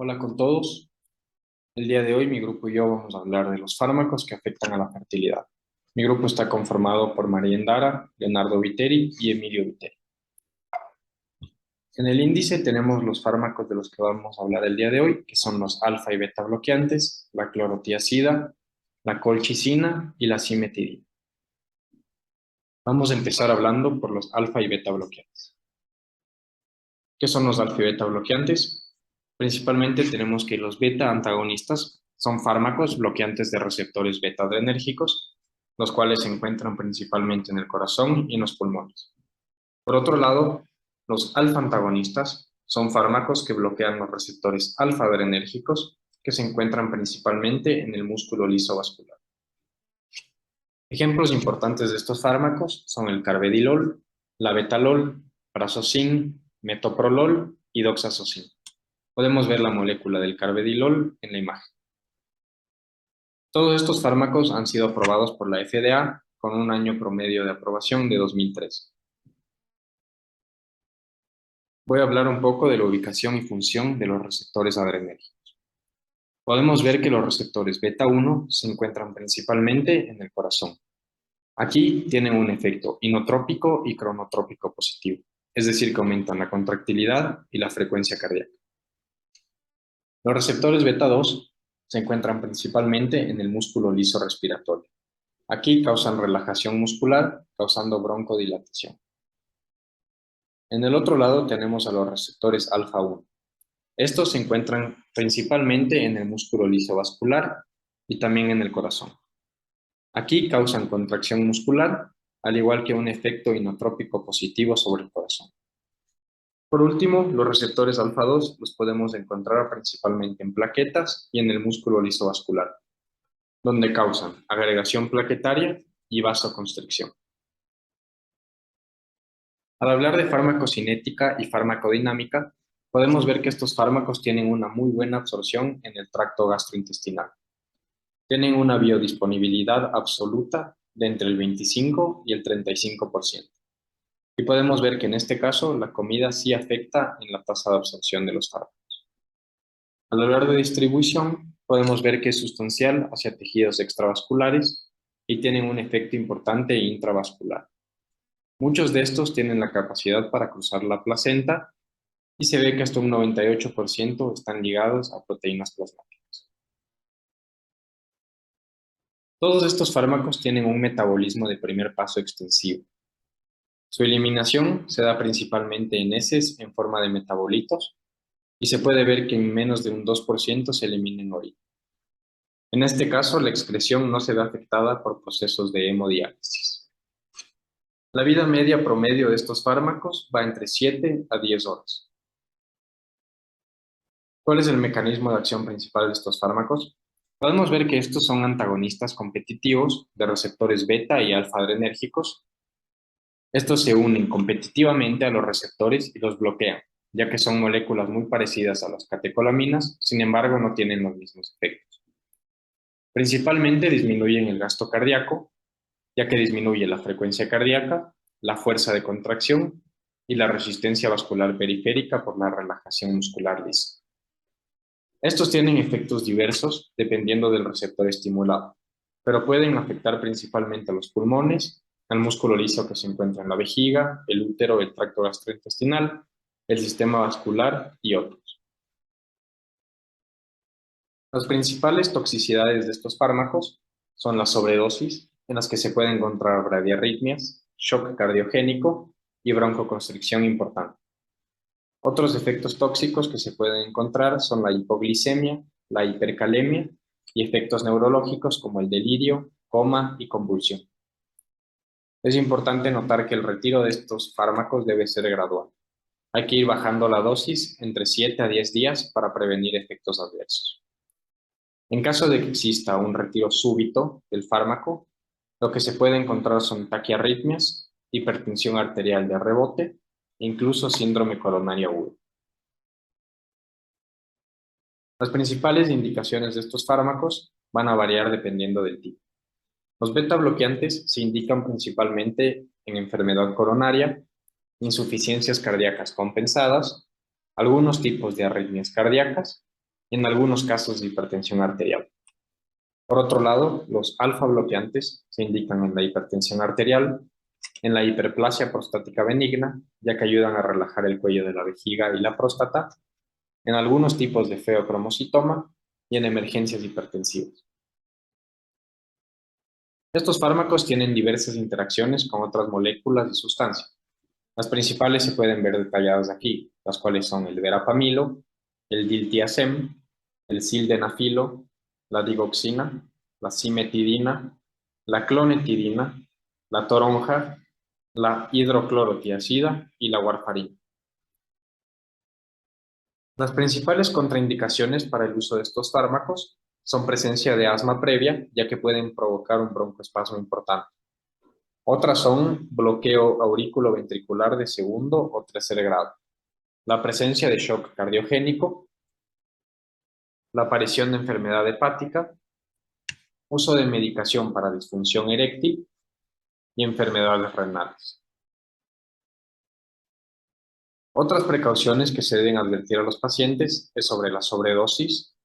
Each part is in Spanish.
Hola con todos. El día de hoy mi grupo y yo vamos a hablar de los fármacos que afectan a la fertilidad. Mi grupo está conformado por María Endara, Leonardo Viteri y Emilio Viteri. En el índice tenemos los fármacos de los que vamos a hablar el día de hoy, que son los alfa y beta bloqueantes, la clorotiazida, la colchicina y la cimetidina. Vamos a empezar hablando por los alfa y beta bloqueantes. ¿Qué son los alfa y beta bloqueantes? Principalmente tenemos que los beta antagonistas son fármacos bloqueantes de receptores beta adrenérgicos, los cuales se encuentran principalmente en el corazón y en los pulmones. Por otro lado, los alfa antagonistas son fármacos que bloquean los receptores alfa adrenérgicos que se encuentran principalmente en el músculo liso vascular. Ejemplos importantes de estos fármacos son el carvedilol, la betalol, prazosin, metoprolol y doxazocin. Podemos ver la molécula del carvedilol en la imagen. Todos estos fármacos han sido aprobados por la FDA con un año promedio de aprobación de 2003. Voy a hablar un poco de la ubicación y función de los receptores adrenérgicos. Podemos ver que los receptores beta 1 se encuentran principalmente en el corazón. Aquí tienen un efecto inotrópico y cronotrópico positivo, es decir, que aumentan la contractilidad y la frecuencia cardíaca. Los receptores beta 2 se encuentran principalmente en el músculo liso respiratorio. Aquí causan relajación muscular, causando broncodilatación. En el otro lado tenemos a los receptores alfa 1. Estos se encuentran principalmente en el músculo liso vascular y también en el corazón. Aquí causan contracción muscular, al igual que un efecto inotrópico positivo sobre el corazón. Por último, los receptores alfa 2 los podemos encontrar principalmente en plaquetas y en el músculo liso vascular, donde causan agregación plaquetaria y vasoconstricción. Al hablar de farmacocinética y farmacodinámica, podemos ver que estos fármacos tienen una muy buena absorción en el tracto gastrointestinal. Tienen una biodisponibilidad absoluta de entre el 25 y el 35%. Y podemos ver que en este caso la comida sí afecta en la tasa de absorción de los fármacos. Al hablar de distribución, podemos ver que es sustancial hacia tejidos extravasculares y tienen un efecto importante intravascular. Muchos de estos tienen la capacidad para cruzar la placenta y se ve que hasta un 98% están ligados a proteínas plasmáticas. Todos estos fármacos tienen un metabolismo de primer paso extensivo. Su eliminación se da principalmente en heces en forma de metabolitos y se puede ver que en menos de un 2% se elimina en orina. En este caso, la excreción no se ve afectada por procesos de hemodiálisis. La vida media promedio de estos fármacos va entre 7 a 10 horas. ¿Cuál es el mecanismo de acción principal de estos fármacos? Podemos ver que estos son antagonistas competitivos de receptores beta y alfa adrenérgicos. Estos se unen competitivamente a los receptores y los bloquean, ya que son moléculas muy parecidas a las catecolaminas, sin embargo no tienen los mismos efectos. Principalmente disminuyen el gasto cardíaco, ya que disminuye la frecuencia cardíaca, la fuerza de contracción y la resistencia vascular periférica por la relajación muscular lisa. Estos tienen efectos diversos dependiendo del receptor estimulado, pero pueden afectar principalmente a los pulmones, al músculo liso que se encuentra en la vejiga, el útero, el tracto gastrointestinal, el sistema vascular y otros. Las principales toxicidades de estos fármacos son la sobredosis, en las que se pueden encontrar bradiarritmias, shock cardiogénico y broncoconstricción importante. Otros efectos tóxicos que se pueden encontrar son la hipoglicemia, la hipercalemia y efectos neurológicos como el delirio, coma y convulsión. Es importante notar que el retiro de estos fármacos debe ser gradual. Hay que ir bajando la dosis entre 7 a 10 días para prevenir efectos adversos. En caso de que exista un retiro súbito del fármaco, lo que se puede encontrar son taquiarritmias, hipertensión arterial de rebote e incluso síndrome coronario agudo. Las principales indicaciones de estos fármacos van a variar dependiendo del tipo. Los beta bloqueantes se indican principalmente en enfermedad coronaria, insuficiencias cardíacas compensadas, algunos tipos de arritmias cardíacas y en algunos casos de hipertensión arterial. Por otro lado, los alfa bloqueantes se indican en la hipertensión arterial, en la hiperplasia prostática benigna, ya que ayudan a relajar el cuello de la vejiga y la próstata, en algunos tipos de feocromocitoma y en emergencias hipertensivas. Estos fármacos tienen diversas interacciones con otras moléculas y sustancias. Las principales se pueden ver detalladas aquí, las cuales son el verapamilo, el diltiazem, el sildenafilo, la digoxina, la cimetidina, la clonetidina, la toronja, la hidroclorotiazida y la warfarina. Las principales contraindicaciones para el uso de estos fármacos son presencia de asma previa, ya que pueden provocar un broncoespasmo importante. Otras son bloqueo aurículo-ventricular de segundo o tercer grado, la presencia de shock cardiogénico, la aparición de enfermedad hepática, uso de medicación para disfunción eréctil y enfermedades renales. Otras precauciones que se deben advertir a los pacientes es sobre la sobredosis,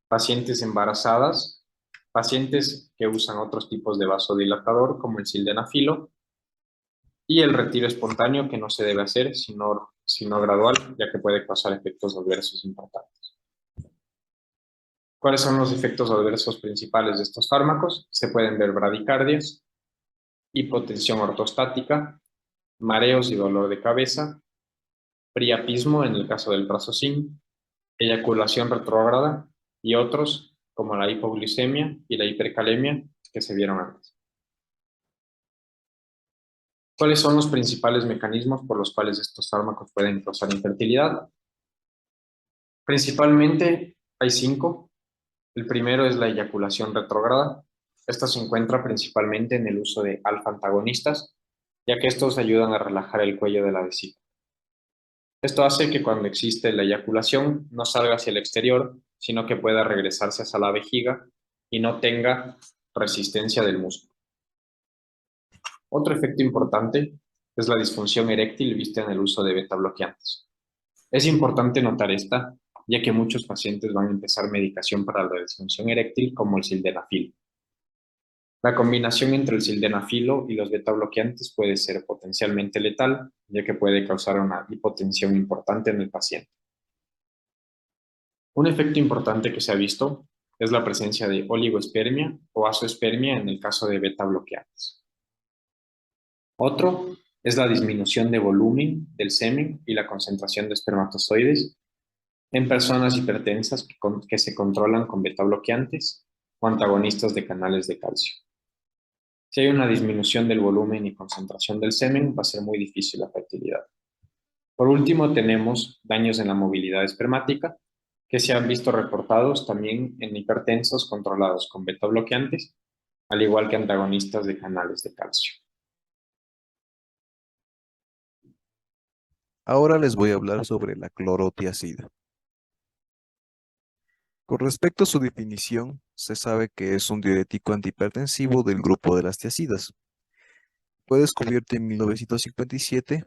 pacientes embarazadas, pacientes que usan otros tipos de vasodilatador como el sildenafilo y el retiro espontáneo que no se debe hacer sino gradual, ya que puede causar efectos adversos importantes. ¿Cuáles son los efectos adversos principales de estos fármacos? Se pueden ver bradicardias, hipotensión ortostática, mareos y dolor de cabeza, priapismo en el caso del prazosin, eyaculación retrógrada y otros como la hipoglucemia y la hipercalemia que se vieron antes. ¿Cuáles son los principales mecanismos por los cuales estos fármacos pueden causar infertilidad? Principalmente hay 5. El primero es la eyaculación retrógrada. Esta se encuentra principalmente en el uso de alfa-antagonistas, ya que estos ayudan a relajar el cuello de la vesícula. Esto hace que cuando existe la eyaculación no salga hacia el exterior, sino que pueda regresarse hacia la vejiga y no tenga resistencia del músculo. Otro efecto importante es la disfunción eréctil vista en el uso de beta bloqueantes. Es importante notar esta, ya que muchos pacientes van a empezar medicación para la disfunción eréctil como el sildenafil. La combinación entre el sildenafilo y los beta bloqueantes puede ser potencialmente letal, ya que puede causar una hipotensión importante en el paciente. Un efecto importante que se ha visto es la presencia de oligospermia o azoospermia en el caso de beta bloqueantes. Otro es la disminución de volumen del semen y la concentración de espermatozoides en personas hipertensas que se controlan con beta bloqueantes o antagonistas de canales de calcio. Si hay una disminución del volumen y concentración del semen, va a ser muy difícil la fertilidad. Por último, tenemos daños en la movilidad espermática, que se han visto reportados también en hipertensos controlados con beta bloqueantes, al igual que antagonistas de canales de calcio. Ahora les voy a hablar sobre la clorotiazida. Con respecto a su definición, se sabe que es un diurético antihipertensivo del grupo de las tiazidas. Fue descubierto en 1957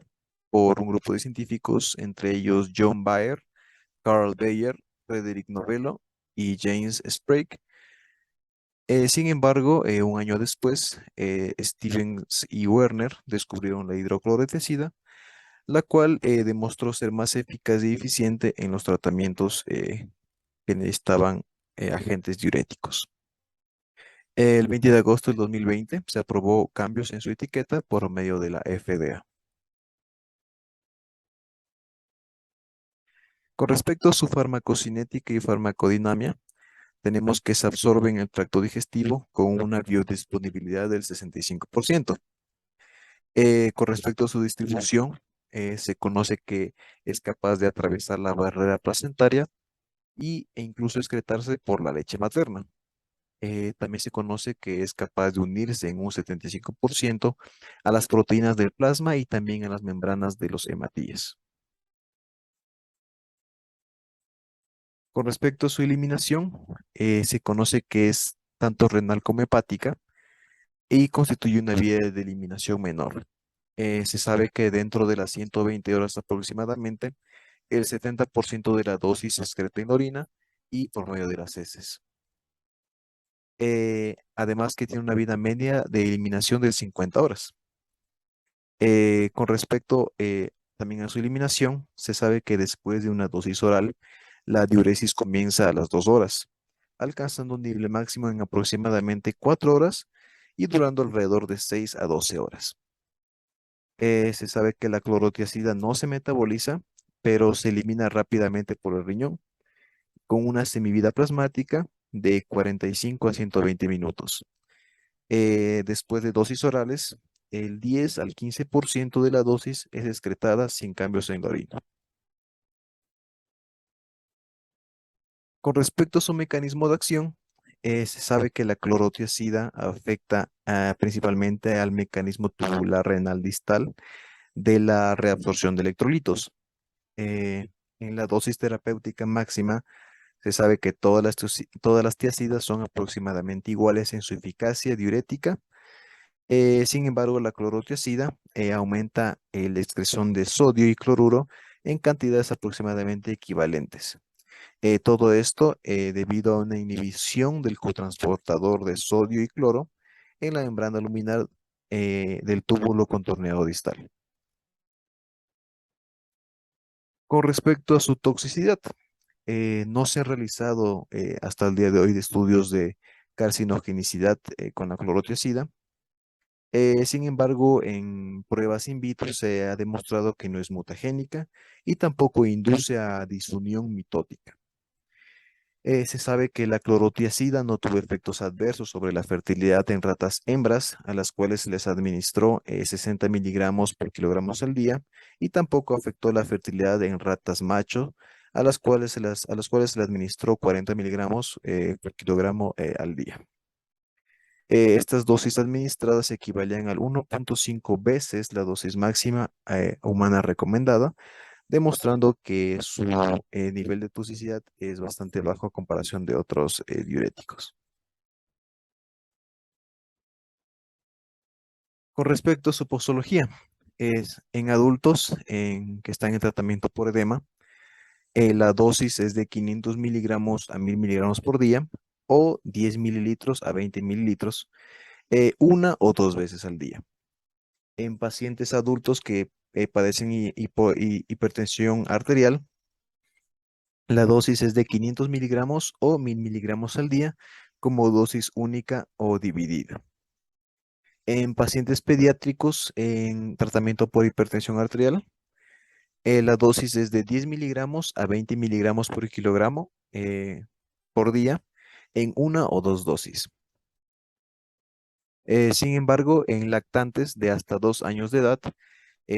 por un grupo de científicos, entre ellos John Baer, Carl Bayer, Frederick Novello y James Sprague. Sin embargo, un año después, Stevens y Werner descubrieron la hidroclorotiazida, la cual demostró ser más eficaz y eficiente en los tratamientos que necesitaban agentes diuréticos. El 20 de agosto del 2020 se aprobó cambios en su etiqueta por medio de la FDA. Con respecto a su farmacocinética y farmacodinamia, tenemos que se absorbe en el tracto digestivo con una biodisponibilidad del 65%. Con respecto a su distribución, se conoce que es capaz de atravesar la barrera placentaria e incluso excretarse por la leche materna. También se conoce que es capaz de unirse en un 75% a las proteínas del plasma y también a las membranas de los hematíes. Con respecto a su eliminación, se conoce que es tanto renal como hepática y constituye una vía de eliminación menor. Se sabe que dentro de las 120 horas aproximadamente, el 70% de la dosis se excreta en la orina y por medio de las heces. Además que tiene una vida media de eliminación de 50 horas. Con respecto también a su eliminación, se sabe que después de una dosis oral, la diuresis comienza a las 2 horas, alcanzando un nivel máximo en aproximadamente 4 horas y durando alrededor de 6 a 12 horas. Se sabe que la clorotiazida no se metaboliza, pero se elimina rápidamente por el riñón, con una semivida plasmática de 45 a 120 minutos. Después de dosis orales, el 10 al 15% de la dosis es excretada sin cambios en la orina. Con respecto a su mecanismo de acción, se sabe que la clorotiazida afecta principalmente al mecanismo tubular renal distal de la reabsorción de electrolitos. Eh, en la dosis terapéutica máxima, se sabe que todas las tiazidas son aproximadamente iguales en su eficacia diurética. Sin embargo, la clorotiazida aumenta la excreción de sodio y cloruro en cantidades aproximadamente equivalentes. Todo esto debido a una inhibición del cotransportador de sodio y cloro en la membrana luminar del túbulo contorneado distal. Con respecto a su toxicidad, no se han realizado hasta el día de hoy estudios de carcinogenicidad con la clorotiazida. Sin embargo, en pruebas in vitro se ha demostrado que no es mutagénica y tampoco induce a disunión mitótica. Se sabe que la clorotiazida no tuvo efectos adversos sobre la fertilidad en ratas hembras, a las cuales se les administró 60 miligramos por kilogramos al día, y tampoco afectó la fertilidad en ratas macho, a las cuales se le administró 40 miligramos por kilogramo al día. Estas dosis administradas equivalían al 1.5 veces la dosis máxima humana recomendada, demostrando que su nivel de toxicidad es bastante bajo a comparación de otros diuréticos. Con respecto a su posología, es en adultos que están en tratamiento por edema, la dosis es de 500 miligramos a 1000 miligramos por día o 10 mililitros a 20 mililitros una o dos veces al día. En pacientes adultos que padecen hipertensión arterial, la dosis es de 500 miligramos o 1000 miligramos al día como dosis única o dividida. En pacientes pediátricos en tratamiento por hipertensión arterial, la dosis es de 10 miligramos a 20 miligramos por kilogramo por día en una o dos dosis. Sin embargo, en lactantes de hasta 2 años de edad,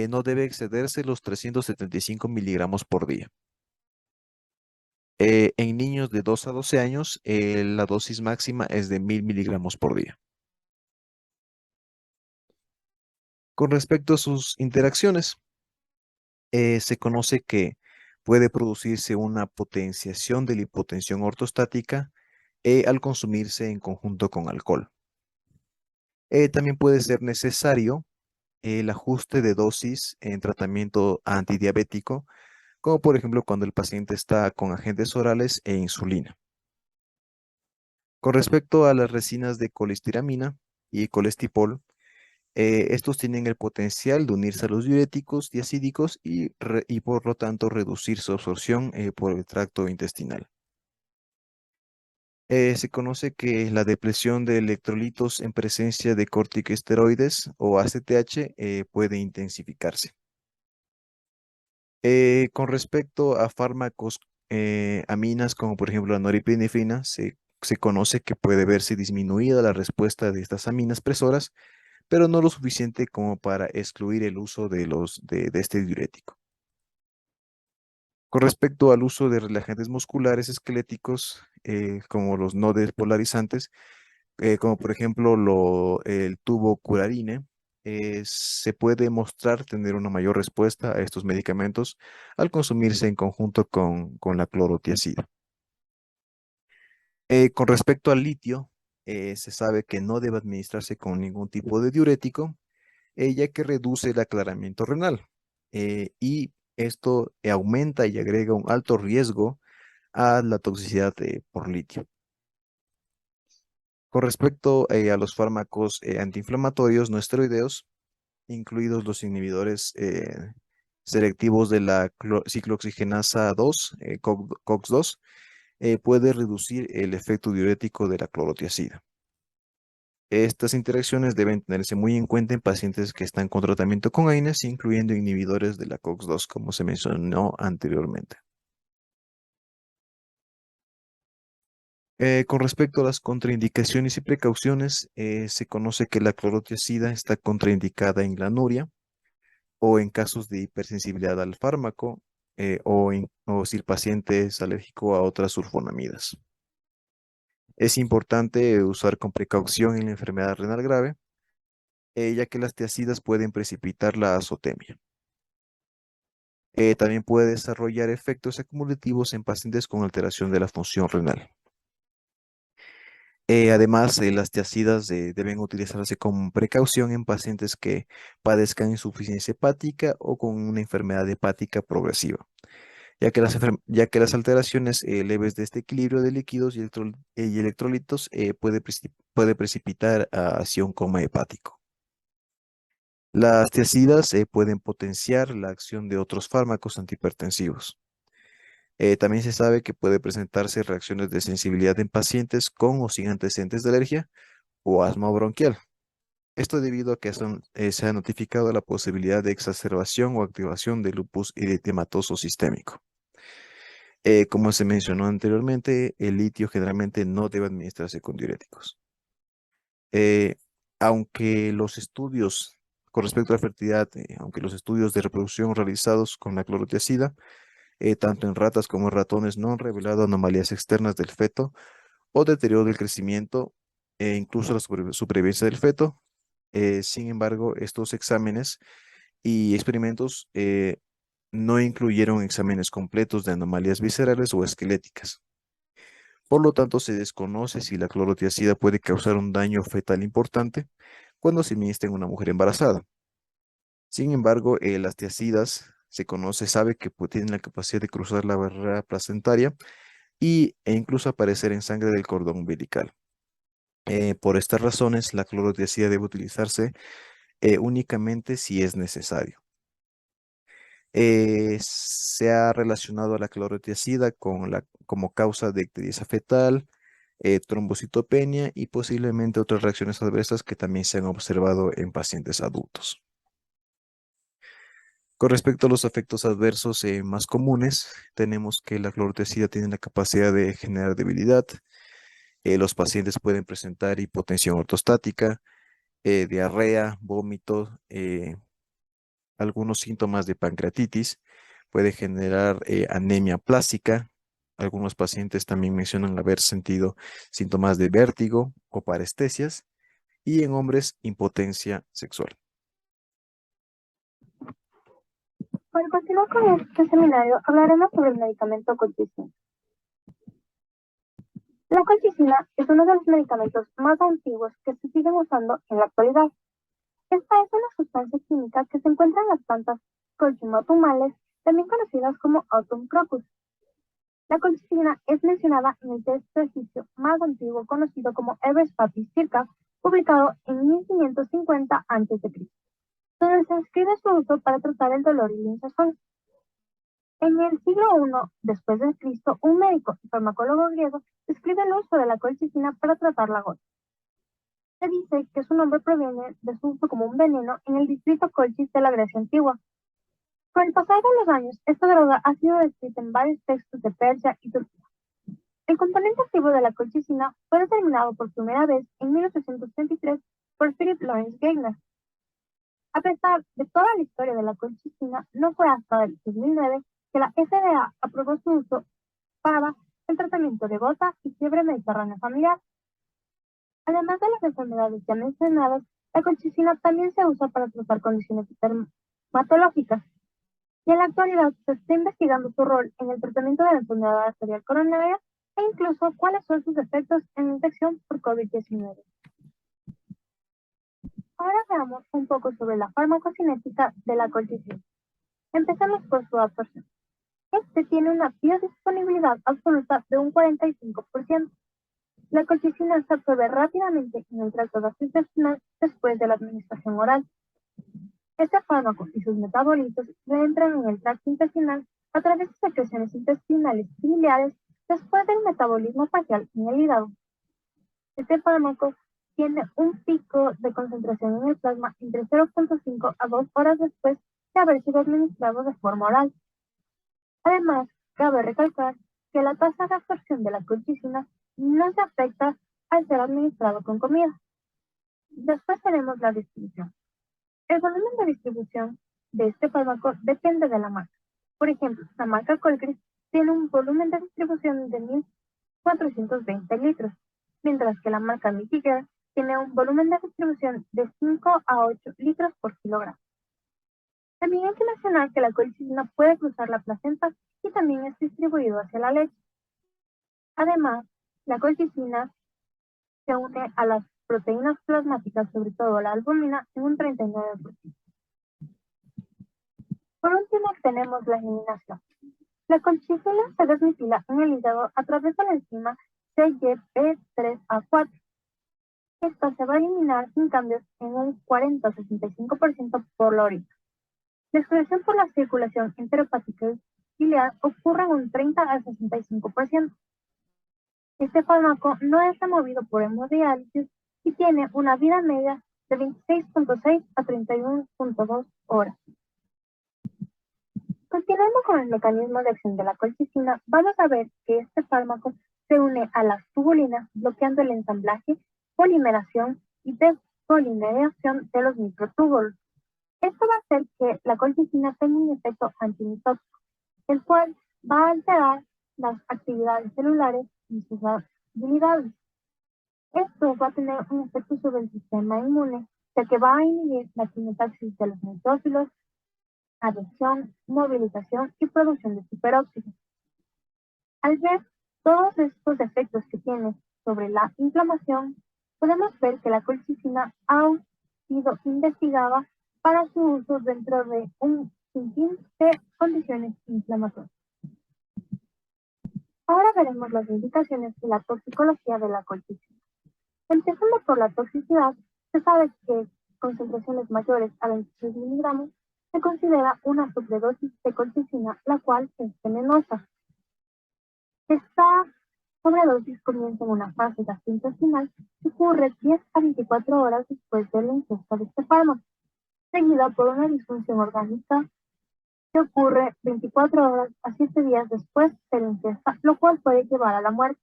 no debe excederse los 375 miligramos por día. En niños de 2 a 12 años, la dosis máxima es de 1000 miligramos por día. Con respecto a sus interacciones, se conoce que puede producirse una potenciación de la hipotensión ortostática al consumirse en conjunto con alcohol. También puede ser necesario el ajuste de dosis en tratamiento antidiabético, como por ejemplo cuando el paciente está con agentes orales e insulina. Con respecto a las resinas de colestiramina y colestipol, estos tienen el potencial de unirse a los diuréticos diacídicos y por lo tanto reducir su absorción por el tracto intestinal. Se conoce que la depresión de electrolitos en presencia de corticosteroides o ACTH puede intensificarse. Con respecto a fármacos aminas como por ejemplo la noripinefrina, se conoce que puede verse disminuida la respuesta de estas aminas presoras, pero no lo suficiente como para excluir el uso de este diurético. Con respecto al uso de relajantes musculares esqueléticos, como los no despolarizantes, como por ejemplo el tubo curarine, se puede mostrar tener una mayor respuesta a estos medicamentos al consumirse en conjunto con la clorotiazida. Con respecto al litio, se sabe que no debe administrarse con ningún tipo de diurético, ya que reduce el aclaramiento renal y esto aumenta y agrega un alto riesgo a la toxicidad por litio. Con respecto a los fármacos antiinflamatorios no esteroideos, incluidos los inhibidores selectivos de la ciclooxigenasa 2, COX-2, puede reducir el efecto diurético de la clorotiazida. Estas interacciones deben tenerse muy en cuenta en pacientes que están con tratamiento con AINES, incluyendo inhibidores de la COX-2, como se mencionó anteriormente. Con respecto a las contraindicaciones y precauciones, se conoce que la clorotiazida está contraindicada en glanuria o en casos de hipersensibilidad al fármaco o si el paciente es alérgico a otras sulfonamidas. Es importante usar con precaución en la enfermedad renal grave, ya que las tiazidas pueden precipitar la azotemia. También puede desarrollar efectos acumulativos en pacientes con alteración de la función renal. Además, las tiazidas deben utilizarse con precaución en pacientes que padezcan insuficiencia hepática o con una enfermedad hepática progresiva, ya que las alteraciones leves de este equilibrio de líquidos y electrolitos puede precipitar hacia un coma hepático. Las tiazidas pueden potenciar la acción de otros fármacos antihipertensivos. También se sabe que puede presentarse reacciones de sensibilidad en pacientes con o sin antecedentes de alergia o asma bronquial. Esto debido a que se ha notificado la posibilidad de exacerbación o activación de lupus eritematoso sistémico. Como se mencionó anteriormente, el litio generalmente no debe administrarse con diuréticos. Eh, aunque los estudios con respecto a la fertilidad, aunque los estudios de reproducción realizados con la clorotiazida, tanto en ratas como en ratones, no han revelado anomalías externas del feto o deterioro del crecimiento e incluso la supervivencia del feto. Sin embargo, estos exámenes y experimentos no incluyeron exámenes completos de anomalías viscerales o esqueléticas. Por lo tanto, se desconoce si la clorotiazida puede causar un daño fetal importante cuando se administra en una mujer embarazada. Sin embargo, las tiazidas sabe que tienen la capacidad de cruzar la barrera placentaria e incluso aparecer en sangre del cordón umbilical. Por estas razones, la clorotiazida debe utilizarse únicamente si es necesario. Se ha relacionado a la clorotiazida como causa de ictericia fetal, trombocitopenia y posiblemente otras reacciones adversas que también se han observado en pacientes adultos. Con respecto a los efectos adversos más comunes, tenemos que la clorotiazida tiene la capacidad de generar debilidad. Los pacientes pueden presentar hipotensión ortostática, diarrea, vómito, algunos síntomas de pancreatitis, puede generar anemia plástica. Algunos pacientes también mencionan haber sentido síntomas de vértigo o parestesias y en hombres impotencia sexual. Para continuar con este seminario, hablaremos sobre el medicamento colchicina. La colchicina es uno de los medicamentos más antiguos que se siguen usando en la actualidad. Esta es una sustancia química que se encuentra en las plantas colchimotumales, también conocidas como Autumn crocus. La colchicina es mencionada en el texto egipcio más antiguo conocido como Ebers Papyrus Circa, publicado en 1550 a.C., donde se describe su uso para tratar el dolor y la hinchazón. En el siglo I después de Cristo, un médico y farmacólogo griego describe el uso de la colchicina para tratar la gota. Se dice que su nombre proviene de su uso como un veneno en el distrito Colchis de la Grecia antigua. Con el pasar de los años, esta droga ha sido descrita en varios textos de Persia y Turquía. El componente activo de la colchicina fue determinado por primera vez en 1833 por Philip Lawrence Gardner. A pesar de toda la historia de la colchicina, no fue hasta el 2009 que la FDA aprobó su uso para el tratamiento de gota y fiebre mediterránea familiar. Además de las enfermedades ya mencionadas, la colchicina también se usa para tratar condiciones dermatológicas y en la actualidad se está investigando su rol en el tratamiento de la enfermedad arterial coronaria e incluso cuáles son sus efectos en la infección por COVID-19. Ahora veamos un poco sobre la farmacocinética de la colchicina. Empecemos por su absorción. Este tiene una biodisponibilidad absoluta de un 45%. La colchicina se absorbe rápidamente en el tracto gastrointestinal después de la administración oral. Este fármaco y sus metabolitos reentran en el tracto intestinal a través de secreciones intestinales y biliares después del metabolismo facial en el hígado. Este fármaco tiene un pico de concentración en el plasma entre 0.5 a 2 horas después de haber sido administrado de forma oral. Además, cabe recalcar que la tasa de absorción de la colchicina no se afecta al ser administrado con comida. Después tenemos la distribución. El volumen de distribución de este fármaco depende de la marca. Por ejemplo, la marca Colchis tiene un volumen de distribución de 1.420 litros, mientras que la marca Mitigare tiene un volumen de distribución de 5 a 8 litros por kilogramo. También hay que mencionar que la colchicina puede cruzar la placenta y también es distribuido hacia la leche. Además, la colchicina se une a las proteínas plasmáticas, sobre todo la albúmina, en un 39%. Por último, tenemos la eliminación. La colchicina se desmetila en el hígado a través de la enzima CYP3A4. Esta se va a eliminar sin cambios en un 40-65% por la orina. La excreción por la circulación enteropática y biliar ocurre en un 30-65%. Este fármaco no es removido por hemodiálisis y tiene una vida media de 26.6 a 31.2 horas. Continuando con el mecanismo de acción de la colchicina, vamos a ver que este fármaco se une a las tubulinas bloqueando el ensamblaje, polimeración y despolimeración de los microtúbulos. Esto va a hacer que la colchicina tenga un efecto antimitótico, el cual va a alterar las actividades celulares y sus habilidades. Esto va a tener un efecto sobre el sistema inmune, ya que va a inhibir la quimiotaxis de los neutrófilos, adhesión, movilización y producción de superóxido. Al ver todos estos efectos que tiene sobre la inflamación, podemos ver que la colchicina ha sido investigada para su uso dentro de un sinfín de condiciones inflamatorias. Ahora veremos las indicaciones y la toxicología de la colchicina. Empezando por la toxicidad, se sabe que concentraciones mayores a 26 miligramos se considera una sobredosis de colchicina, la cual es venenosa. Esta sobredosis comienza en una fase gastrointestinal que ocurre 10 a 24 horas después de la ingesta de este fármaco, seguida por una disfunción orgánica que ocurre 24 horas a 7 días después de la ingesta, lo cual puede llevar a la muerte.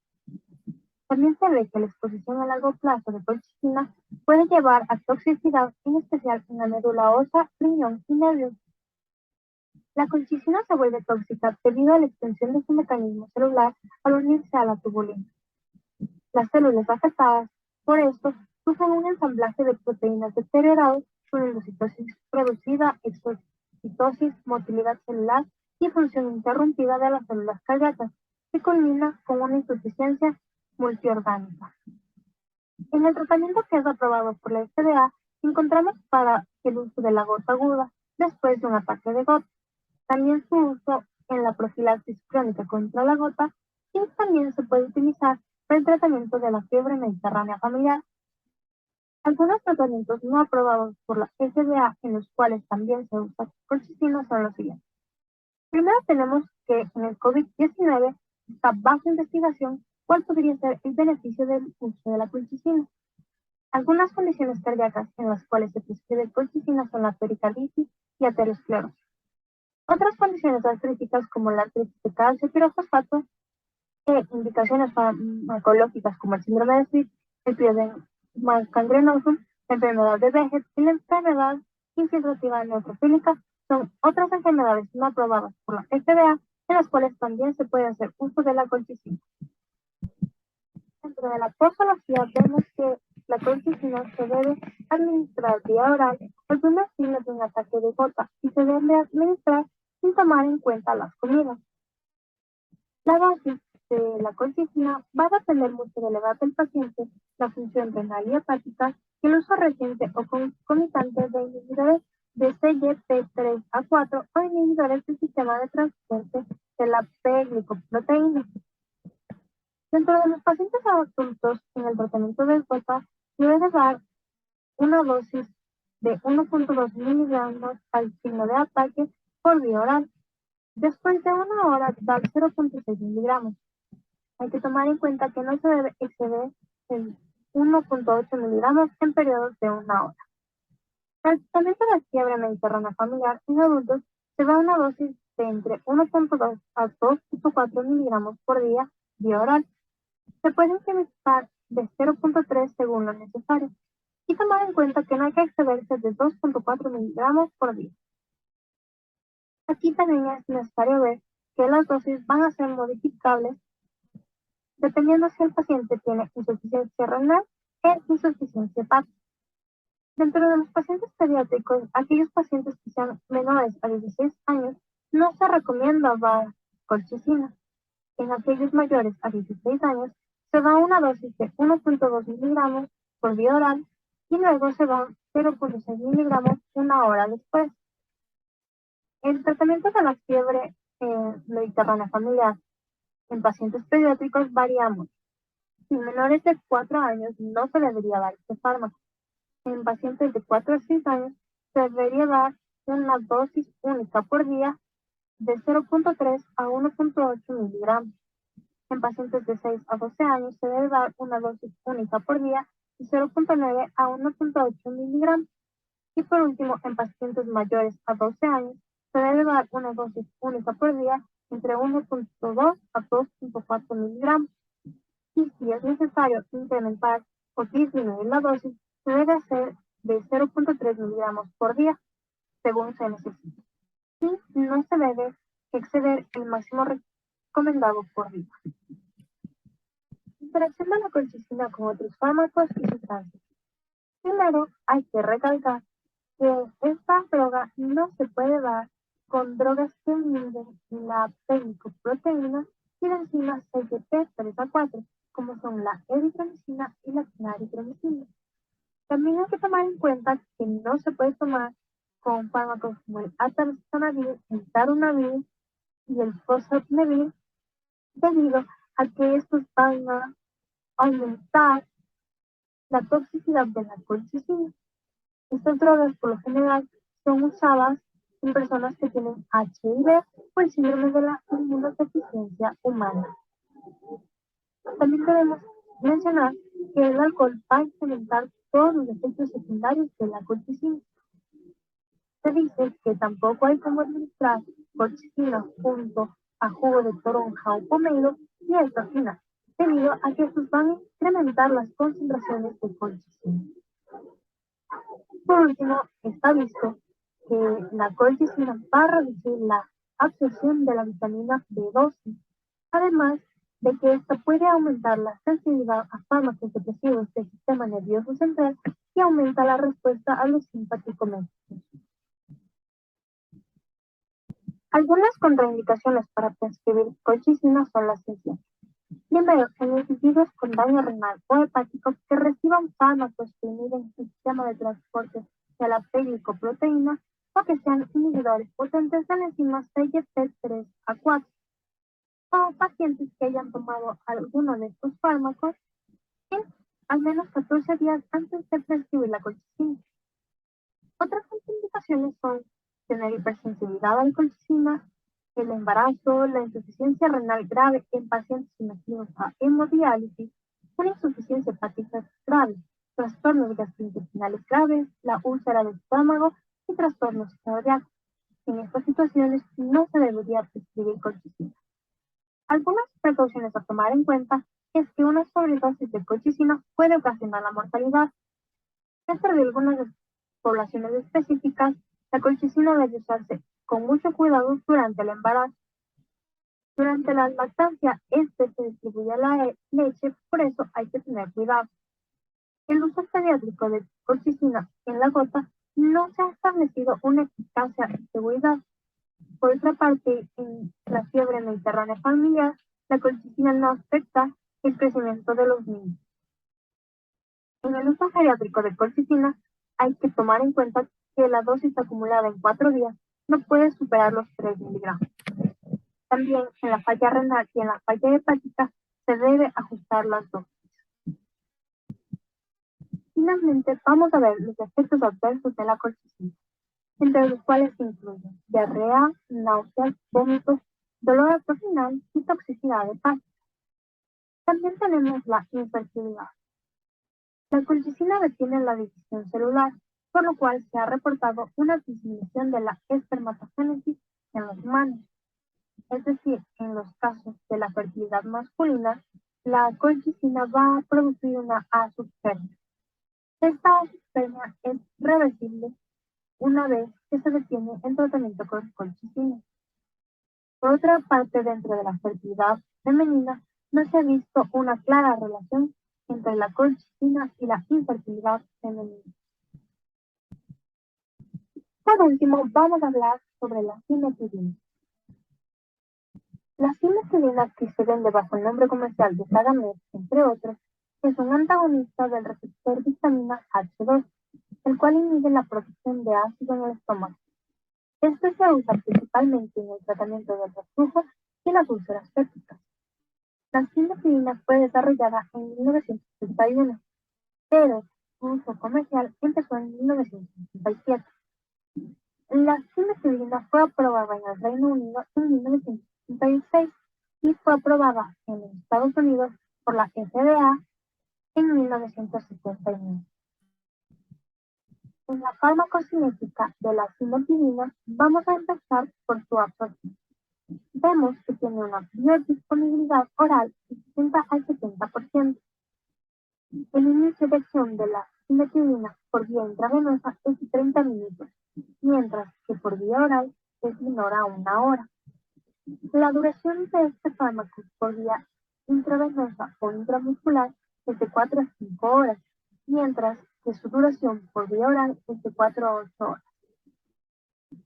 También se ve que la exposición a largo plazo de colchicina puede llevar a toxicidad, en especial en la médula ósea, riñón y nervios. La colchicina se vuelve tóxica debido a la extensión de su mecanismo celular al unirse a la tubulina. Las células afectadas, por esto, sufren un ensamblaje de proteínas deterioradas con endocitosis reducida, exocitosis, motilidad celular y función interrumpida de las células cardíacas, que culmina con una insuficiencia multiorgánica. En el tratamiento que es aprobado por la FDA, encontramos para el uso de la gota aguda después de un ataque de gota, también su uso en la profilaxis crónica contra la gota y también se puede utilizar para el tratamiento de la fiebre mediterránea familiar. Algunos tratamientos no aprobados por la FDA en los cuales también se usa colchicina son los siguientes. Primero tenemos que en el COVID-19 está bajo investigación cuál podría ser el beneficio del uso de la colchicina. Algunas condiciones cardíacas en las cuales se prescribe colchicina son la pericarditis y aterosclerosis. Otras condiciones artríticas como la artritis de calcio pirofosfato, indicaciones farmacológicas como el síndrome de Smith, el piedema gangrenosum, la enfermedad de Behçet y la enfermedad infiltrativa neutrofílica son otras enfermedades no aprobadas por la FDA en las cuales también se puede hacer uso de la colchicina. Dentro de la posología vemos que la colchicina se debe administrar vía oral al primer signo de un ataque de gota y se debe administrar sin tomar en cuenta las comidas. La dosis de la colchicina va a depender mucho de la edad del paciente, la función renal y hepática y el uso reciente o concomitante de inhibidores de CYP3A4 o inhibidores del sistema de transporte de la P-glicoproteína. Dentro de los pacientes adultos en el tratamiento de gota, se debe dar una dosis de 1.2 miligramos al signo de ataque por vía oral. Después de una hora, dar 0.6 miligramos. Hay que tomar en cuenta que no se debe exceder el 1.8 miligramos en periodos de una hora. Para el tratamiento de la fiebre mediterránea familiar en adultos, se da una dosis de entre 1.2 a 2.4 miligramos por día vía oral. Se puede incrementar de 0.3 según lo necesario y tomar en cuenta que no hay que excederse de 2.4 miligramos por día. Aquí también es necesario ver que las dosis van a ser modificables dependiendo si el paciente tiene insuficiencia renal e insuficiencia hepática. Dentro de los pacientes pediátricos, aquellos pacientes que sean menores a 16 años, no se recomienda dar colchicina. En aquellos mayores a 16 años, se da una dosis de 1.2 miligramos por vía oral y luego se da 0.6 miligramos una hora después. El tratamiento de la fiebre mediterránea familiar en pacientes pediátricos varía mucho. En menores de 4 años no se debería dar este fármaco. En pacientes de 4 a 6 años se debería dar una dosis única por día de 0.3 a 1.8 miligramos. En pacientes de 6 a 12 años se debe dar una dosis única por día de 0.9 a 1.8 miligramos. Y por último, en pacientes mayores a 12 años se debe dar una dosis única por día entre 1.2 a 2.4 miligramos. Y si es necesario incrementar o disminuir la dosis, se debe hacer de 0.3 miligramos por día, según se necesite. Y no se debe exceder el máximo recomendado por día. Interacción de la colchicina con otros fármacos y sustancias. Primero, hay que recalcar que esta droga no se puede dar con drogas que inhiben la P-glicoproteína y la enzima CYP3A4, como son la eritromicina y la claritromicina. También hay que tomar en cuenta que no se puede tomar con fármacos como el atalsanavir, el darunavir y el fosartanavir, debido a que estos van a aumentar la toxicidad de la colchicina. Estas drogas, por lo general, son usadas en personas que tienen HIV o el síndrome de la inmunodeficiencia humana. También debemos mencionar que el alcohol va a incrementar todos los efectos secundarios de la colchicina. Se dice que tampoco hay como administrar colchicina junto a jugo de toronja o pomelo y estrofina, debido a que estos van a incrementar las concentraciones de colchicina. Por último, está visto que la colchicina va a reducir la absorción de la vitamina B12, además de que esta puede aumentar la sensibilidad a fármacos depresivos del sistema nervioso central y aumenta la respuesta a los simpaticométricos. Algunas contraindicaciones para prescribir colchicina son las siguientes. Primero, en individuos con daño renal o hepático que reciban fármacos que inhiben el sistema de transporte de la P-glicoproteína o que sean inhibidores potentes de la enzima CYP3A4, o pacientes que hayan tomado alguno de estos fármacos en al menos 14 días antes de prescribir la colchicina. Otras contraindicaciones son tener hipersensibilidad a la colchicina, el embarazo, la insuficiencia renal grave en pacientes sometidos a hemodiálisis, una insuficiencia hepática grave, trastornos gastrointestinales graves, la úlcera del estómago y trastornos cardíacos. En estas situaciones no se debería prescribir colchicina. Algunas precauciones a tomar en cuenta es que una sobredosis de colchicina puede ocasionar la mortalidad. Dentro de algunas poblaciones específicas, la colchicina debe usarse con mucho cuidado durante el embarazo. Durante la lactancia, se distribuye a la leche, por eso hay que tener cuidado. El uso pediátrico de colchicina en la gota no se ha establecido una eficacia y seguridad. Por otra parte, en la fiebre mediterránea familiar, la colchicina no afecta el crecimiento de los niños. En el uso geriátrico de colchicina, hay que tomar en cuenta que la dosis acumulada en 4 días no puede superar los 3 miligramos. También en la falla renal y en la falla hepática se debe ajustar las dosis. Finalmente, vamos a ver los efectos adversos de la colchicina, entre los cuales se incluyen diarrea, náuseas, vómitos, dolor abdominal y toxicidad hepática. También tenemos la infertilidad. La colchicina detiene la división celular, por lo cual se ha reportado una disminución de la espermatogénesis en los humanos. Es decir, en los casos de la fertilidad masculina, la colchicina va a producir una azoospermia. Esta azoospermia es reversible una vez que se detiene el tratamiento con colchicina. Por otra parte, dentro de la fertilidad femenina, no se ha visto una clara relación entre la colchicina y la infertilidad femenina. Por último, vamos a hablar sobre la cimetidina. La cimetidina, que se vende bajo el nombre comercial de Tagamet, entre otros, es un antagonista del receptor vitamina H2, el cual inhibe la producción de ácido en el estómago. Este se usa principalmente en el tratamiento del reflujo y las úlceras pépticas. La cimetidina fue desarrollada en 1961, pero su uso comercial empezó en 1967. La cimetidina fue aprobada en el Reino Unido en 1966 y fue aprobada en los Estados Unidos por la FDA en 1979. En la farmacocinética de la cimetidina vamos a empezar por su absorción. Vemos que tiene una biodisponibilidad oral de 60 al 70%. El inicio de acción de la cimetidina por vía intravenosa es de 30 minutos, mientras que por vía oral es menor a 1 hora. La duración de este fármaco por vía intravenosa o intramuscular es de 4 a 5 horas, mientras que su duración por vía oral es de 4 a 8 horas.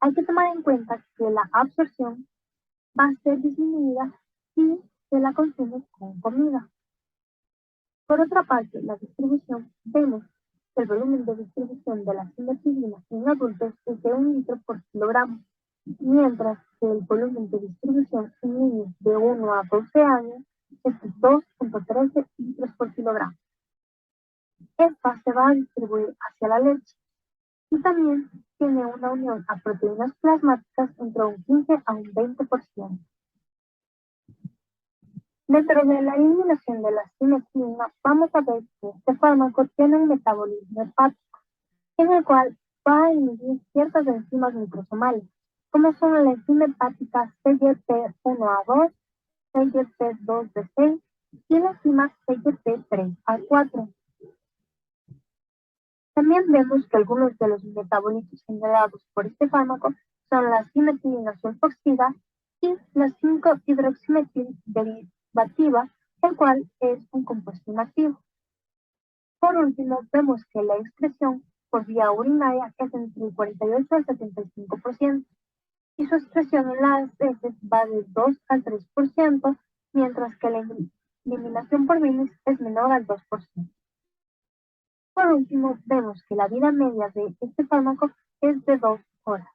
Hay que tomar en cuenta que la absorción va a ser disminuida si se la consume con comida. Por otra parte, la distribución, vemos que el volumen de distribución de la cimetidina en adultos es de 1 litro por kilogramo, mientras que el volumen de distribución en niños de 1 a 12 años es de 2,13 litros por kilogramo. Esta se va a distribuir hacia la leche y también tiene una unión a proteínas plasmáticas entre un 15 a un 20%. Dentro de la eliminación de la cimetidina, vamos a ver que este fármaco tiene un metabolismo hepático, en el cual va a inhibir ciertas enzimas microsomales, como son la enzima hepática CYP1A2, CYP2B6 y la enzima CYP3A4. También vemos que algunos de los metabolitos generados por este fármaco son la cimetidina sulfoxida y la 5-hidroximetilderivativa, el cual es un compuesto inactivo. Por último, vemos que la excreción por vía urinaria es entre el 48 al 75% y su excreción en las heces va del 2 al 3%, mientras que la eliminación por bilis es menor al 2%. Por último, vemos que la vida media de este fármaco es de 2 horas.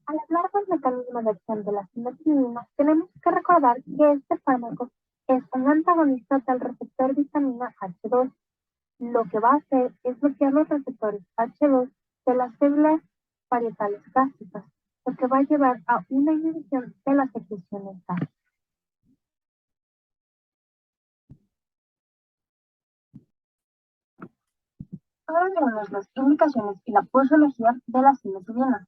Al hablar del mecanismo de acción de la cimetidina, tenemos que recordar que este fármaco es un antagonista del receptor vitamina H2. Lo que va a hacer es bloquear los receptores H2 de las células parietales gástricas, lo que va a llevar a una inhibición de las secreciones gástricas. Ahora veremos las indicaciones y la posología de la cimetidina.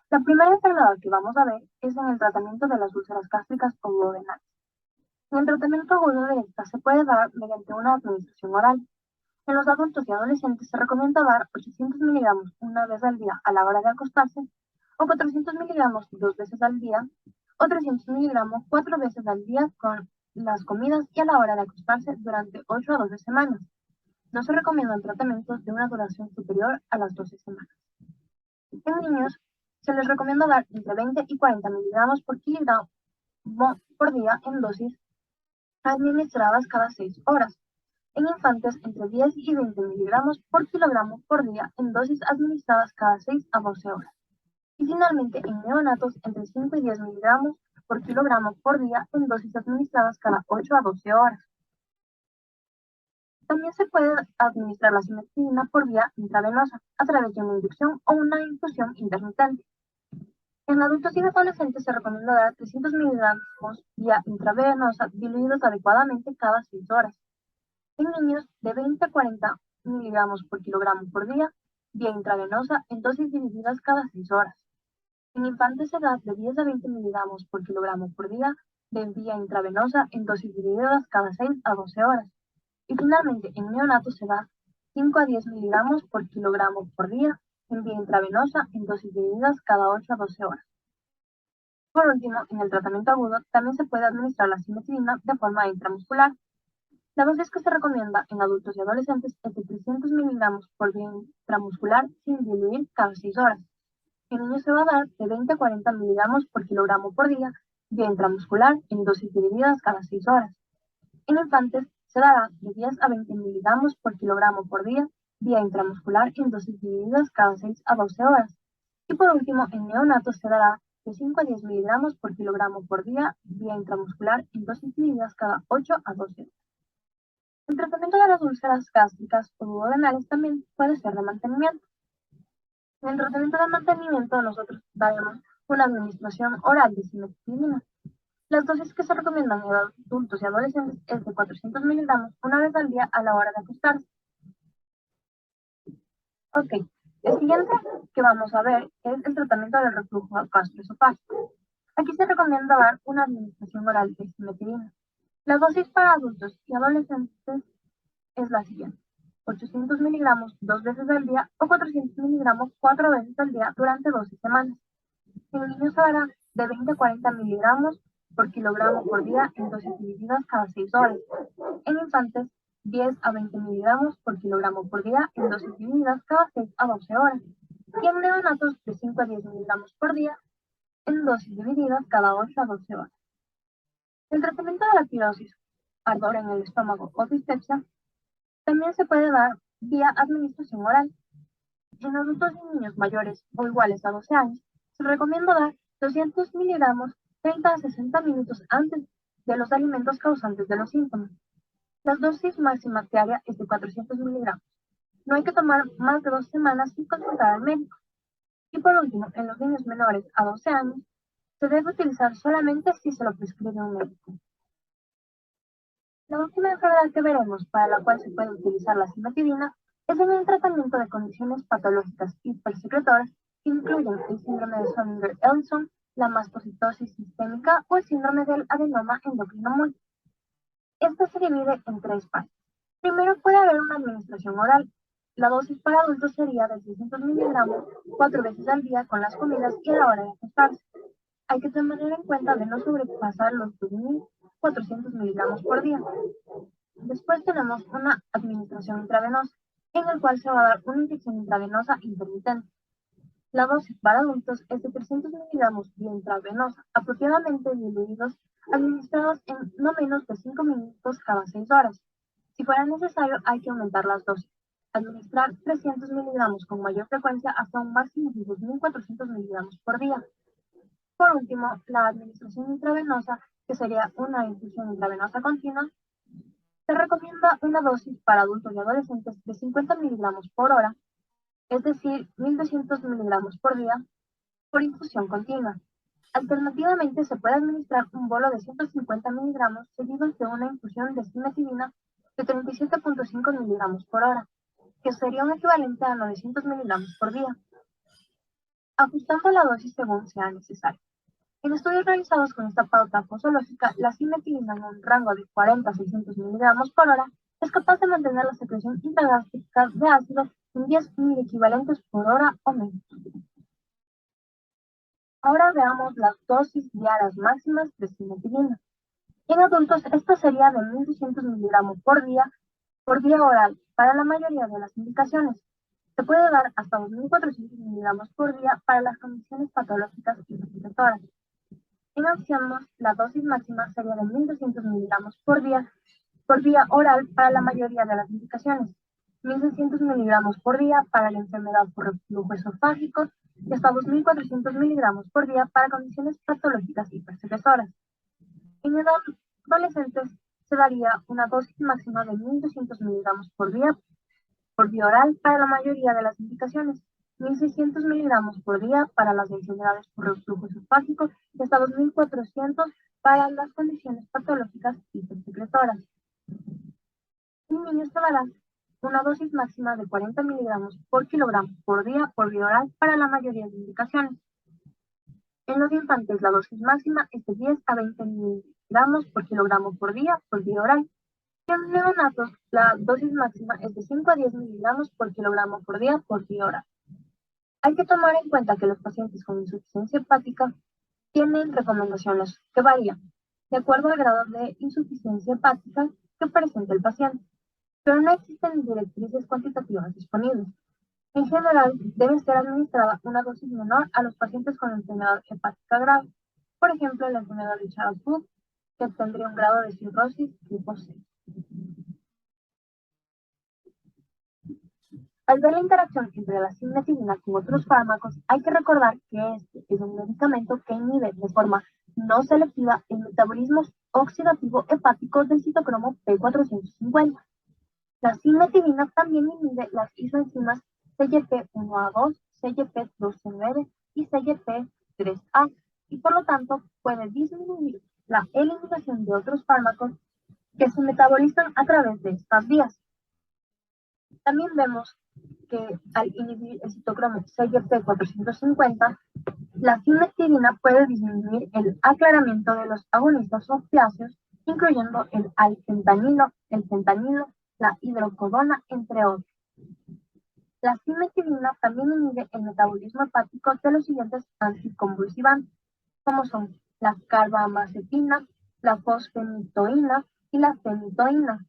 La primera enfermedad que vamos a ver es en el tratamiento de las úlceras gástricas o duodenales. El tratamiento agudo de esta se puede dar mediante una administración oral. En los adultos y adolescentes se recomienda dar 800 miligramos una vez al día a la hora de acostarse, o 400 miligramos 2 veces al día, o 300 miligramos 4 veces al día con las comidas y a la hora de acostarse durante 8 a 12 semanas. No se recomiendan tratamientos de una duración superior a las 12 semanas. En niños, se les recomienda dar entre 20 y 40 miligramos por kilogramo por día en dosis administradas cada 6 horas. En infantes, entre 10 y 20 miligramos por kilogramo por día en dosis administradas cada 6 a 12 horas. Y finalmente, en neonatos, entre 5 y 10 miligramos por kilogramo por día en dosis administradas cada 8 a 12 horas. También se puede administrar la cimetidina por vía intravenosa a través de una inyección o una infusión intermitente. En adultos y adolescentes se recomienda dar 300 miligramos vía intravenosa diluidos adecuadamente cada 6 horas. En niños, de 20 a 40 miligramos por kilogramo por día, vía intravenosa en dosis divididas cada 6 horas. En infantes de edad, de 10 a 20 miligramos por kilogramo por día, de vía intravenosa en dosis divididas cada 6 a 12 horas. Y finalmente, en neonatos se da 5 a 10 miligramos por kilogramo por día, en vía intravenosa en dosis divididas cada 8 a 12 horas. Por último, en el tratamiento agudo también se puede administrar la cimetidina de forma intramuscular. La dosis que se recomienda en adultos y adolescentes es de 300 miligramos por vía intramuscular sin diluir cada 6 horas. En niños se va a dar de 20 a 40 miligramos por kilogramo por día vía intramuscular en dosis divididas cada 6 horas. En infantes se dará de 10 a 20 miligramos por kilogramo por día vía intramuscular en dosis divididas cada 6 a 12 horas. Y por último, en neonatos se dará de 5 a 10 miligramos por kilogramo por día vía intramuscular en dosis divididas cada 8 a 12 horas. El tratamiento de las úlceras gástricas o duodenales también puede ser de mantenimiento. En el tratamiento de mantenimiento nosotros daremos una administración oral de cimetidina. Las dosis que se recomiendan en adultos y adolescentes es de 400 miligramos una vez al día a la hora de acostarse. Ok, el siguiente que vamos a ver es el tratamiento del reflujo gastroesofágico. Aquí se recomienda dar una administración oral de cimetidina. La dosis para adultos y adolescentes es la siguiente: 800 miligramos 2 veces al día o 400 miligramos 4 veces al día durante 12 semanas. En niños se dará de 20 a 40 miligramos por kilogramo por día en dosis divididas cada 6 horas. En infantes, 10 a 20 miligramos por kilogramo por día en dosis divididas cada 6 a 12 horas. Y en neonatos, de 5 a 10 miligramos por día en dosis divididas cada 8 a 12 horas. El tratamiento de la tirosis, ardor en el estómago o dispepsia, también se puede dar vía administración oral. En adultos y niños mayores o iguales a 12 años, se recomienda dar 200 miligramos 30 a 60 minutos antes de los alimentos causantes de los síntomas. La dosis máxima diaria es de 400 miligramos. No hay que tomar más de 2 semanas sin consultar al médico. Y por último, en los niños menores a 12 años, se debe utilizar solamente si se lo prescribe un médico. La última enfermedad que veremos para la cual se puede utilizar la cimetidina es en el tratamiento de condiciones patológicas hipersecretoras que incluyen el síndrome de Sjögren-Ellison, la mastocitosis sistémica o el síndrome del adenoma endocrino múltiple. Esta se divide en 3 partes. Primero puede haber una administración oral. La dosis para adultos sería de 600 miligramos 4 veces al día con las comidas y a la hora de acostarse. Hay que tener en cuenta de no sobrepasar los 2.400 miligramos por día. Después tenemos una administración intravenosa, en el cual se va a dar una inyección intravenosa intermitente. La dosis para adultos es de 300 miligramos vía intravenosa, apropiadamente diluidos, administrados en no menos de 5 minutos cada 6 horas. Si fuera necesario, hay que aumentar las dosis. Administrar 300 miligramos con mayor frecuencia hasta un máximo de 2.400 miligramos por día. Por último, la administración intravenosa, que sería una infusión intravenosa continua, se recomienda una dosis para adultos y adolescentes de 50 miligramos por hora, es decir, 1.200 miligramos por día, por infusión continua. Alternativamente, se puede administrar un bolo de 150 miligramos seguidos de una infusión de cimetidina de 37.5 miligramos por hora, que sería un equivalente a 900 miligramos por día, ajustando la dosis según sea necesario. En estudios realizados con esta pauta posológica, la cimetidina en un rango de 40 a 600 miligramos por hora es capaz de mantener la secreción intragástrica de ácido en 10 miliequivalentes por hora o menos. Ahora veamos las dosis diarias máximas de cimetidina. En adultos, esta sería de 1.200 miligramos por vía oral para la mayoría de las indicaciones. Se puede dar hasta 2.400 miligramos por día para las condiciones patológicas y respiratorias. En ancianos, la dosis máxima sería de 1.200 miligramos por vía oral para la mayoría de las indicaciones, 1.600 miligramos por día para la enfermedad por reflujo esofágico y hasta 2.400 miligramos por día para condiciones patológicas hipersecresoras. En adolescentes se daría una dosis máxima de 1.200 miligramos por día por vía oral para la mayoría de las indicaciones, 1.600 miligramos por día para las enfermedades por reflujo esofágico y hasta 2.400 para las condiciones patológicas hipersecretoras. En niños se dará una dosis máxima de 40 miligramos por kilogramo por día por vía oral para la mayoría de indicaciones. En los infantes la dosis máxima es de 10 a 20 miligramos por kilogramo por día por vía oral. Y en neonatos la dosis máxima es de 5 a 10 miligramos por kilogramo por día por vía oral. Hay que tomar en cuenta que los pacientes con insuficiencia hepática tienen recomendaciones que varían de acuerdo al grado de insuficiencia hepática que presenta el paciente, pero no existen directrices cuantitativas disponibles. En general, debe ser administrada una dosis menor a los pacientes con enfermedad hepática grave, por ejemplo, la enfermedad de Charles-Bouc, que tendría un grado de cirrosis tipo C. Al ver la interacción entre la cimetidina con otros fármacos, hay que recordar que este es un medicamento que inhibe de forma no selectiva el metabolismo oxidativo hepático del citocromo P450. La cimetidina también inhibe las isoenzimas CYP1A2, CYP2C9 y CYP3A, y por lo tanto puede disminuir la eliminación de otros fármacos que se metabolizan a través de estas vías. También vemos que al inhibir el citocromo CYP450, la cimetidina puede disminuir el aclaramiento de los agonistas opiáceos, incluyendo el alfentanilo, el fentanilo, la hidrocodona, entre otros. La cimetidina también inhibe el metabolismo hepático de los siguientes anticonvulsivantes, como son la carbamazepina, la fosfenitoína y la fenitoína.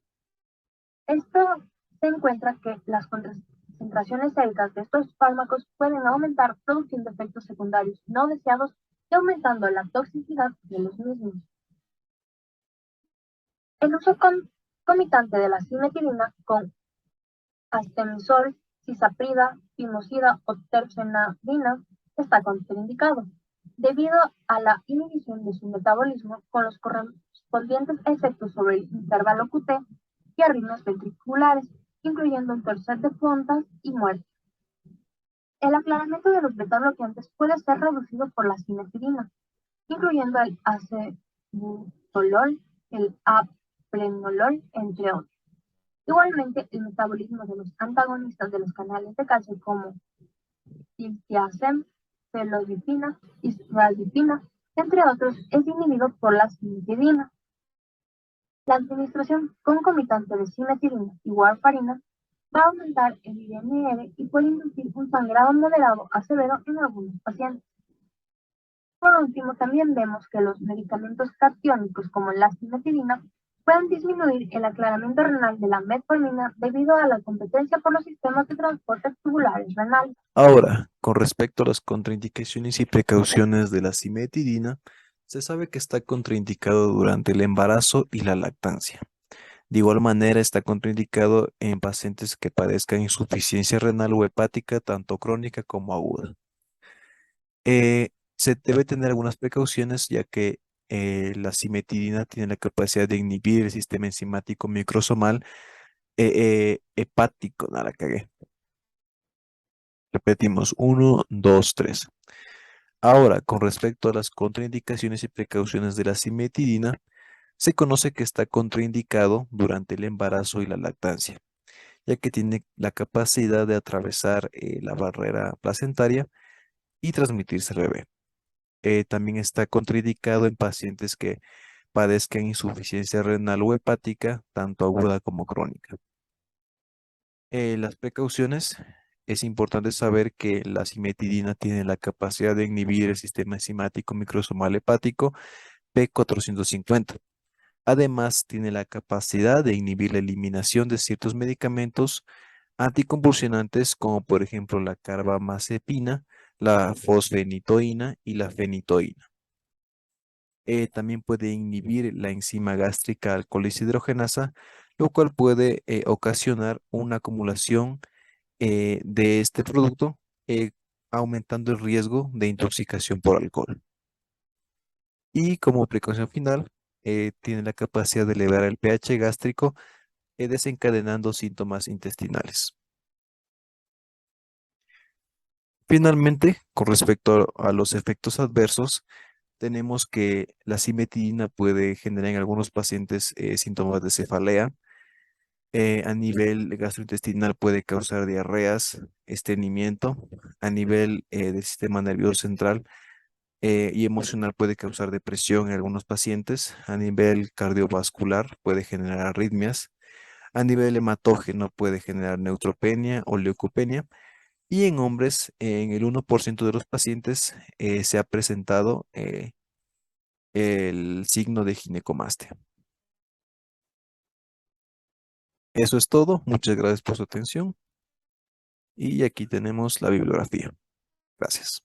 Esto se encuentra que las concentraciones séricas de estos fármacos pueden aumentar produciendo efectos secundarios no deseados y aumentando la toxicidad de los mismos. El uso concomitante de la cimetidina con astemisol, cisaprida, fimosida o terfenadina está contraindicado, debido a la inhibición de su metabolismo con los correspondientes efectos sobre el intervalo QT y arritmias ventriculares, incluyendo un torcer de puntas y muerte. El aclaramiento de los beta-bloqueantes puede ser reducido por la cimetidina, incluyendo el acebutolol, el aprenolol, entre otros. Igualmente, el metabolismo de los antagonistas de los canales de calcio como diltiazem, felodipina y isradipina, entre otros, es inhibido por la cimetidina. La administración concomitante de cimetidina y warfarina va a aumentar el INR y puede inducir un sangrado moderado a severo en algunos pacientes. Por último, también vemos que los medicamentos catiónicos como la cimetidina pueden disminuir el aclaramiento renal de la metformina debido a la competencia por los sistemas de transporte tubulares renales. Ahora, con respecto a las contraindicaciones y precauciones de la cimetidina, se sabe que está contraindicado durante el embarazo y la lactancia. De igual manera, está contraindicado en pacientes que padezcan insuficiencia renal o hepática, tanto crónica como aguda. Se debe tener algunas precauciones, ya que la cimetidina tiene la capacidad de inhibir el sistema enzimático microsomal hepático. No, la cagué. Repetimos, 1, 2, 3. Ahora, con respecto a las contraindicaciones y precauciones de la cimetidina, se conoce que está contraindicado durante el embarazo y la lactancia, ya que tiene la capacidad de atravesar la barrera placentaria y transmitirse al bebé. También está contraindicado en pacientes que padezcan insuficiencia renal o hepática, tanto aguda como crónica. Las precauciones, es importante saber que la cimetidina tiene la capacidad de inhibir el sistema enzimático microsomal hepático P450. Además, tiene la capacidad de inhibir la eliminación de ciertos medicamentos anticonvulsionantes como por ejemplo la carbamazepina, la fosfenitoína y la fenitoína. También puede inhibir la enzima gástrica alcohólisis hidrogenasa, lo cual puede ocasionar una acumulación de este producto aumentando el riesgo de intoxicación por alcohol. Y como precaución final, tiene la capacidad de elevar el pH gástrico, desencadenando síntomas intestinales. Finalmente, con respecto a los efectos adversos, tenemos que la cimetidina puede generar en algunos pacientes síntomas de cefalea. A nivel gastrointestinal puede causar diarreas, estreñimiento. A nivel del sistema nervioso central y emocional puede causar depresión en algunos pacientes. A nivel cardiovascular puede generar arritmias. A nivel hematógeno puede generar neutropenia o leucopenia. Y en hombres, en el 1% de los pacientes se ha presentado el signo de ginecomastia. Eso es todo. Muchas gracias por su atención. Y aquí tenemos la bibliografía. Gracias.